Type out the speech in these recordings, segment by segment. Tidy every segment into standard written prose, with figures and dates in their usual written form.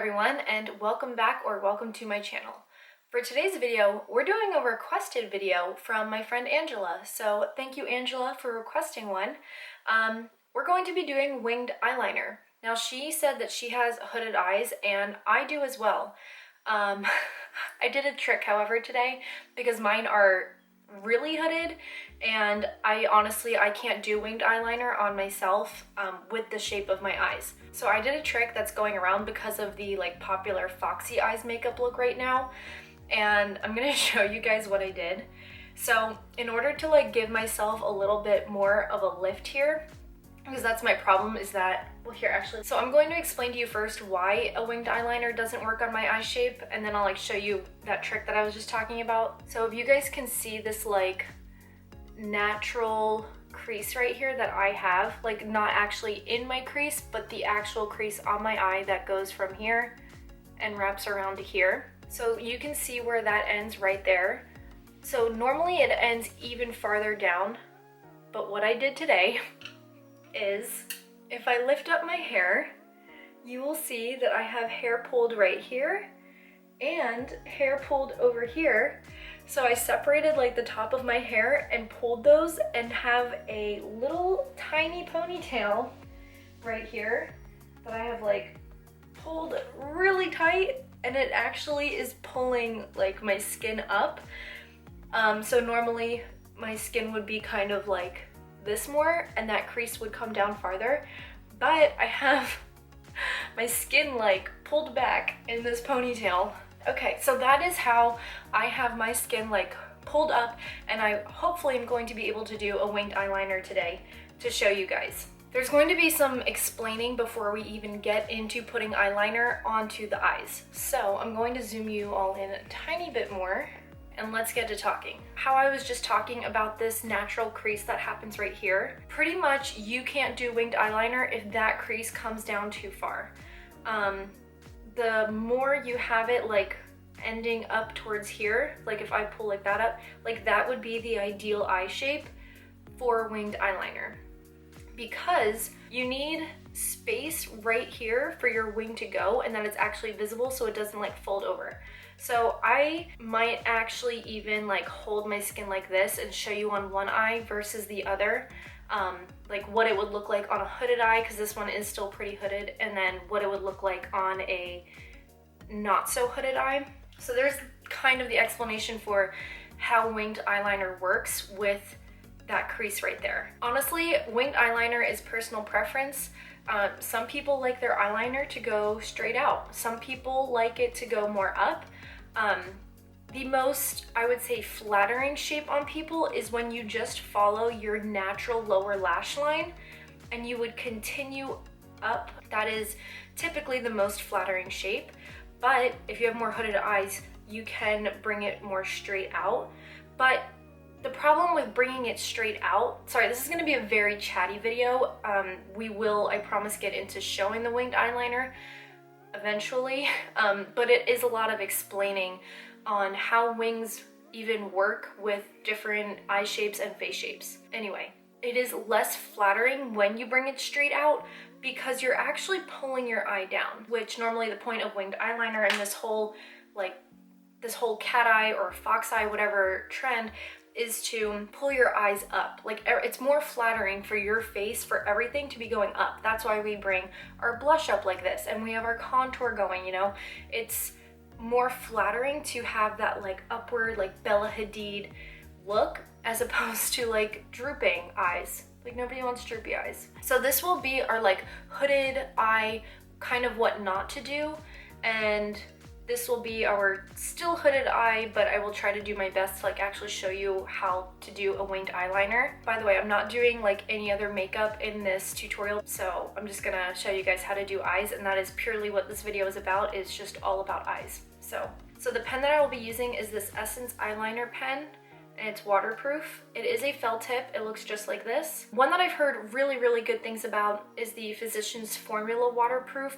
everyone, and welcome back or welcome to my channel. For today's video, we're doing a requested video from my friend Angela, so thank you Angela for requesting one. We're going to be doing winged eyeliner. Now she said that she has hooded eyes and I do as well. I did a trick however today because mine are really hooded and I can't do winged eyeliner on myself with the shape of my eyes. So I did a trick that's going around because of the popular foxy eyes makeup look right now, and I'm gonna show you guys what I did. So in order to give myself a little bit more of a lift here, because that's my problem, is that, well here actually, so I'm going to explain to you first why a winged eyeliner doesn't work on my eye shape, and then I'll show you that trick that I was just talking about. So if you guys can see this natural crease right here that I have, not actually in my crease, but the actual crease on my eye that goes from here and wraps around to here. So you can see where that ends right there. So normally it ends even farther down, but what I did today is, if I lift up my hair, you will see that I have hair pulled right here and hair pulled over here. So I separated the top of my hair and pulled those and have a little tiny ponytail right here that I have pulled really tight, and it actually is pulling my skin up. So normally my skin would be kind of this more and that crease would come down farther, but I have my skin pulled back in this ponytail. Okay, so that is how I have my skin pulled up, and I hopefully am going to be able to do a winged eyeliner today to show you guys. There's going to be some explaining before we even get into putting eyeliner onto the eyes. So I'm going to zoom you all in a tiny bit more and let's get to talking. How I was just talking about this natural crease that happens right here, pretty much you can't do winged eyeliner if that crease comes down too far. The more you have it ending up towards here, if I pull that up, that would be the ideal eye shape for winged eyeliner, because you need space right here for your wing to go and that it's actually visible so it doesn't fold over. So I might actually even hold my skin like this and show you on one eye versus the other, what it would look like on a hooded eye, because this one is still pretty hooded, and then what it would look like on a not so hooded eye. So there's kind of the explanation for how winged eyeliner works with that crease right there. Honestly, winged eyeliner is personal preference. Some people like their eyeliner to go straight out. Some people like it to go more up. The most, I would say, flattering shape on people is when you just follow your natural lower lash line and you would continue up. That is typically the most flattering shape. But if you have more hooded eyes, you can bring it more straight out. But the problem with bringing it straight out, sorry, this is going to be a very chatty video. We will, I promise, get into showing the winged eyeliner eventually, but it is a lot of explaining on how wings even work with different eye shapes and face shapes. Anyway, it is less flattering when you bring it straight out because you're actually pulling your eye down, which normally the point of winged eyeliner and this whole cat eye or fox eye, whatever trend, is to pull your eyes up. It's more flattering for your face for everything to be going up. That's why we bring our blush up like this and we have our contour going, It's more flattering to have that upward Bella Hadid look as opposed to drooping eyes. Nobody wants droopy eyes. So this will be our hooded eye, kind of what not to do, and this will be our still hooded eye, but I will try to do my best to actually show you how to do a winged eyeliner. By the way, I'm not doing any other makeup in this tutorial, so I'm just gonna show you guys how to do eyes, and that is purely what this video is about, is just all about eyes. So the pen that I will be using is this Essence eyeliner pen, and it's waterproof. It is a felt tip. It looks just like this. One that I've heard really, really good things about is the Physicians Formula waterproof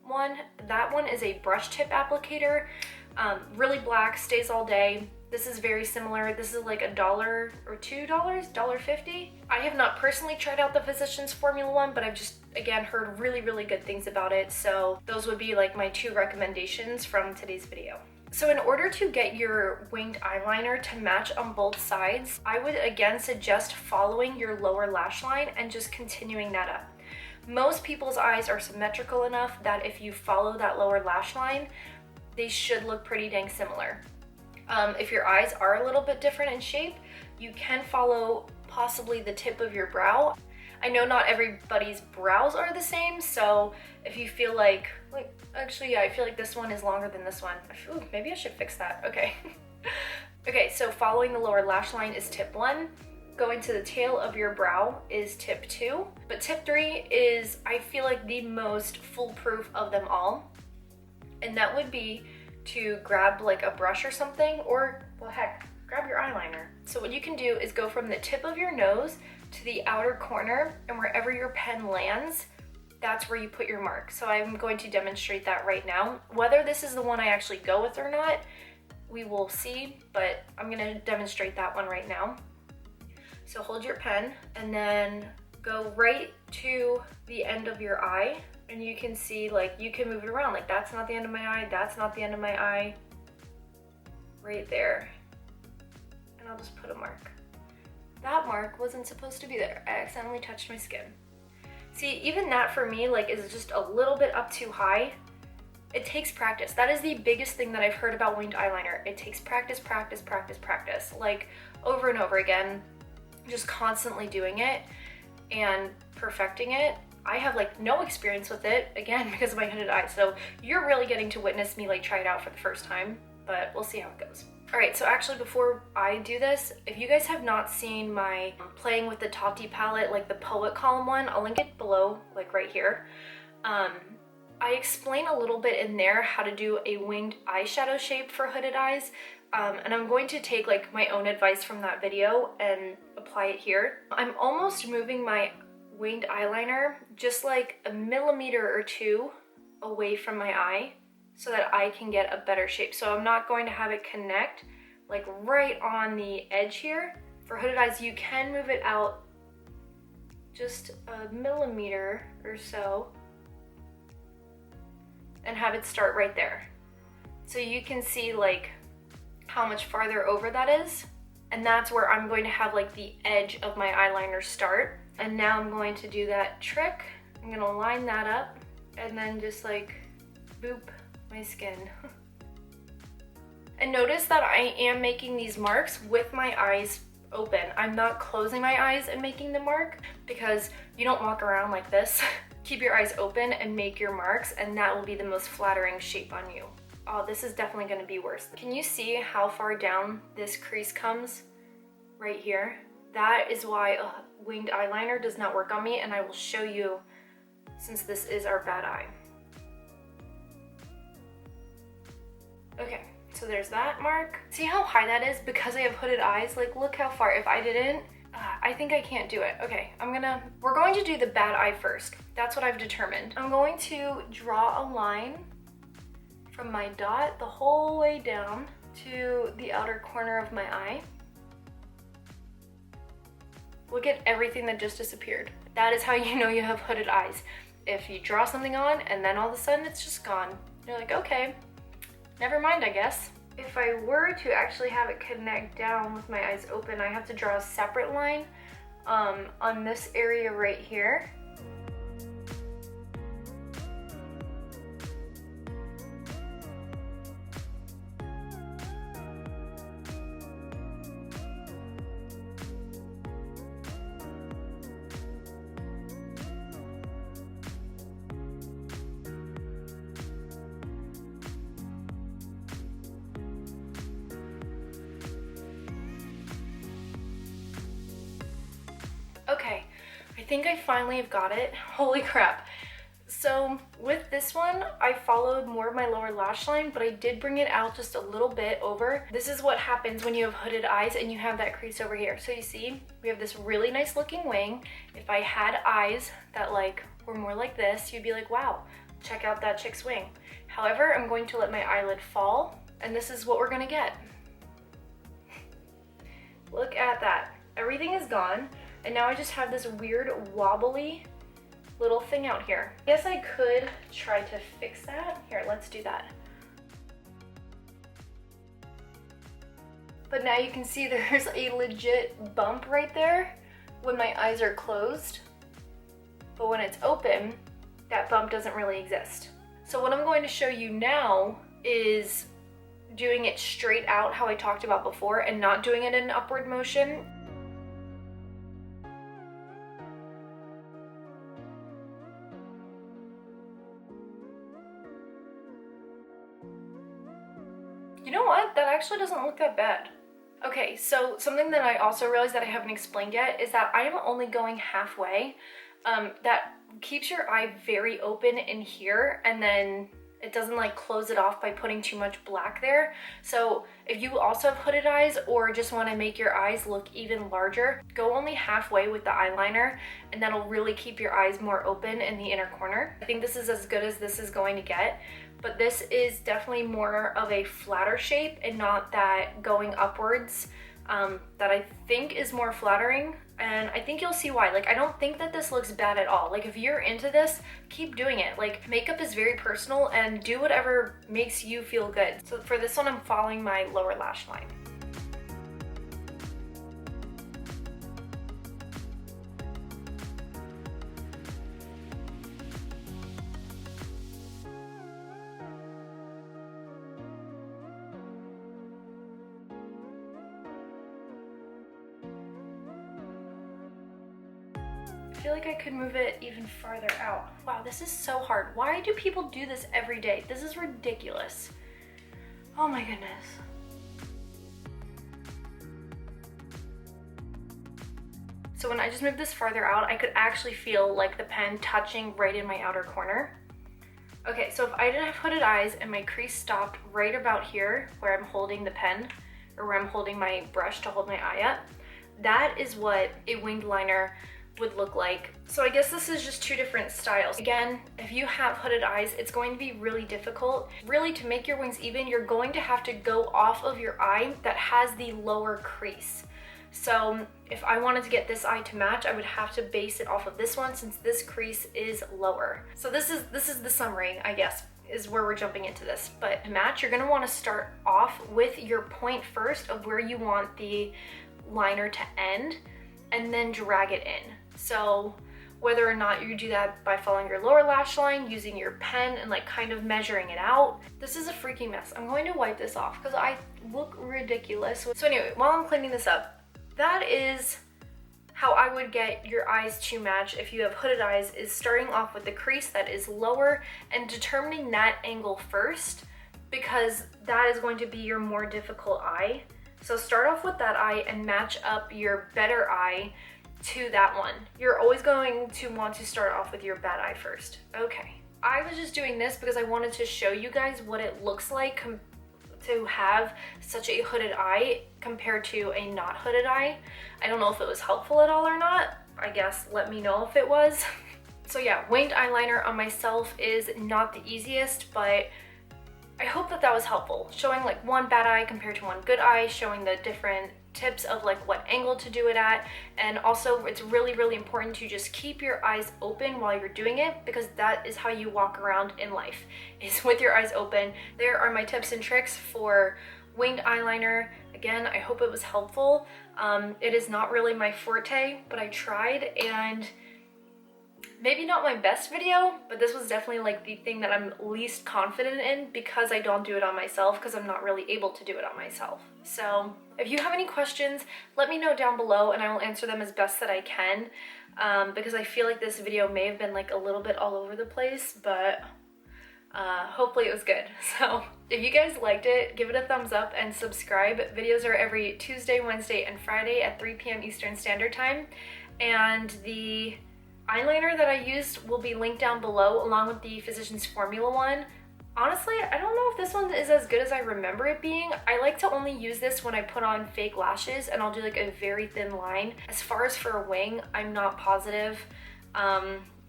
one. That one is a brush tip applicator, really black, stays all day. This is very similar. This is $1 or $2, $1.50. I have not personally tried out the Physicians Formula one, but I've just again, heard really, really good things about it. So those would be like my 2 recommendations from today's video. So in order to get your winged eyeliner to match on both sides, I would again suggest following your lower lash line and just continuing that up. Most people's eyes are symmetrical enough that if you follow that lower lash line, they should look pretty dang similar. If your eyes are a little bit different in shape, you can follow possibly the tip of your brow. I know not everybody's brows are the same, so if you feel like actually, yeah, I feel like this one is longer than this one. Ooh, maybe I should fix that. Okay. Okay, so following the lower lash line is tip 1. Going to the tail of your brow is tip 2. But tip 3 is, I feel like, the most foolproof of them all. And that would be to grab like a brush or something, or, well, heck, grab your eyeliner. So what you can do is go from the tip of your nose to the outer corner, and wherever your pen lands, that's where you put your mark. So I'm going to demonstrate that right now. Whether this is the one I actually go with or not, we will see, but I'm gonna demonstrate that one right now. So hold your pen and then go right to the end of your eye, and you can see, like, you can move it around. Like, that's not the end of my eye, that's not the end of my eye. Right there. And I'll just put a mark. That mark wasn't supposed to be there. I accidentally touched my skin. See, even that for me, like, is just a little bit up too high. It takes practice. That is the biggest thing that I've heard about winged eyeliner. It takes practice, practice, practice, practice. Like, over and over again, just constantly doing it and perfecting it. I have like no experience with it, again, because of my hooded eyes. So you're really getting to witness me like try it out for the first time, but we'll see how it goes. All right, so actually before I do this, if you guys have not seen my playing with the Tati palette, like the Poet Column one, I'll link it below, like right here. I explain a little bit in there how to do a winged eyeshadow shape for hooded eyes. And I'm going to take like my own advice from that video and apply it here. I'm almost moving my winged eyeliner just like a millimeter or 2 away from my eye so that I can get a better shape. So I'm not going to have it connect like right on the edge here. For hooded eyes, you can move it out just a millimeter or so and have it start right there. So you can see like how much farther over that is. And that's where I'm going to have like the edge of my eyeliner start. And now I'm going to do that trick. I'm gonna line that up and then just like boop my skin. And notice that I am making these marks with my eyes open. I'm not closing my eyes and making the mark, because you don't walk around like this. Keep your eyes open and make your marks, and that will be the most flattering shape on you. Oh, this is definitely gonna be worse. Can you see how far down this crease comes? Right here. That is why winged eyeliner does not work on me, and I will show you since this is our bad eye. Okay, so there's that mark. See how high that is? Because I have hooded eyes, like look how far. If I didn't, I think I can't do it. Okay, we're going to do the bad eye first. That's what I've determined. I'm going to draw a line from my dot the whole way down to the outer corner of my eye. Look at everything that just disappeared. That is how you know you have hooded eyes. If you draw something on and then all of a sudden it's just gone. You're like, okay, never mind, I guess. If I were to actually have it connect down with my eyes open, I have to draw a separate line on this area right here. Okay, I think I finally have got it. Holy crap. So with this one, I followed more of my lower lash line, but I did bring it out just a little bit over. This is what happens when you have hooded eyes and you have that crease over here. So you see, we have this really nice looking wing. If I had eyes that like were more like this, you'd be like, wow, check out that chick's wing. However, I'm going to let my eyelid fall, and this is what we're gonna get. Look at that. Everything is gone. And now I just have this weird wobbly little thing out here. I guess I could try to fix that. Here, let's do that. But now you can see there's a legit bump right there when my eyes are closed. But when it's open, that bump doesn't really exist. So what I'm going to show you now is doing it straight out how I talked about before and not doing it in an upward motion. You know what? That actually doesn't look that bad. Okay, so something that I also realized that I haven't explained yet is that I am only going halfway. That keeps your eye very open in here, and then it doesn't like close it off by putting too much black there. So if you also have hooded eyes or just want to make your eyes look even larger, go only halfway with the eyeliner, and that'll really keep your eyes more open in the inner corner. I think this is as good as this is going to get, but this is definitely more of a flatter shape and not that going upwards that I think is more flattering. And I think you'll see why. Like, I don't think that this looks bad at all. Like, if you're into this, keep doing it. Like, makeup is very personal, and do whatever makes you feel good. So for this one, I'm following my lower lash line. I feel like I could move it even farther out. Wow, this is so hard. Why do people do this every day? This is ridiculous. Oh my goodness. So when I just moved this farther out, I could actually feel like the pen touching right in my outer corner. Okay, so if I didn't have hooded eyes and my crease stopped right about here where I'm holding the pen, or where I'm holding my brush to hold my eye up, that is what a winged liner would look like. So I guess this is just two different styles. Again, if you have hooded eyes, it's going to be really difficult. Really, to make your wings even, you're going to have to go off of your eye that has the lower crease. So if I wanted to get this eye to match, I would have to base it off of this one since this crease is lower. So this is the summary, I guess, is where we're jumping into this. But to match, you're gonna wanna start off with your point first of where you want the liner to end, and then drag it in. So whether or not you do that by following your lower lash line, using your pen and like kind of measuring it out, this is a freaking mess. I'm going to wipe this off because I look ridiculous. So anyway, while I'm cleaning this up, that is how I would get your eyes to match if you have hooded eyes, is starting off with the crease that is lower and determining that angle first, because that is going to be your more difficult eye. So start off with that eye and match up your better eye to that one. You're always going to want to start off with your bad eye first. Okay, I was just doing this because I wanted to show you guys what it looks like to have such a hooded eye compared to a not hooded eye. I don't know if it was helpful at all or not. I guess let me know if it was. So yeah, winged eyeliner on myself is not the easiest, but I hope that that was helpful. Showing like one bad eye compared to one good eye, showing the different tips of like what angle to do it at. And also it's really, really important to just keep your eyes open while you're doing it, because that is how you walk around in life, is with your eyes open. There are my tips and tricks for winged eyeliner. Again, I hope it was helpful. It is not really my forte, but I tried, and maybe not my best video, but this was definitely like the thing that I'm least confident in because I don't do it on myself, because I'm not really able to do it on myself. So if you have any questions, let me know down below and I will answer them as best that I can, because I feel like this video may have been like a little bit all over the place, but hopefully it was good. So if you guys liked it, give it a thumbs up and subscribe. Videos are every Tuesday, Wednesday, and Friday at 3 p.m. Eastern Standard Time, and the eyeliner that I used will be linked down below along with the Physicians Formula one. Honestly, I don't know if this one is as good as I remember it being. I like to only use this when I put on fake lashes and I'll do like a very thin line. As far as for a wing, I'm not positive.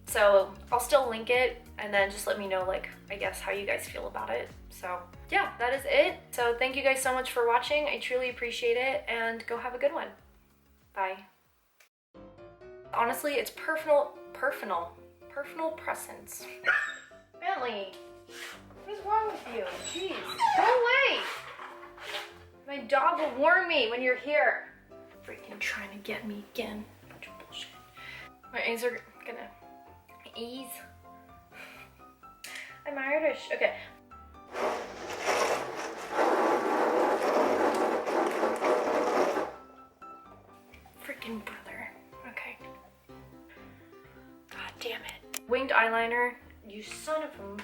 So I'll still link it, and then just let me know, like, I guess how you guys feel about it. So yeah, that is it. So thank you guys so much for watching. I truly appreciate it, and go have a good one. Bye. Honestly, it's personal. Personal presence. Bentley, what is wrong with you? Jeez, go away. My dog will warn me when you're here. Freaking trying to get me again. Bunch of bullshit. My eyes are gonna ease. I'm Irish. Okay. Freaking brother. Okay. God damn it. Winged eyeliner. You son of a...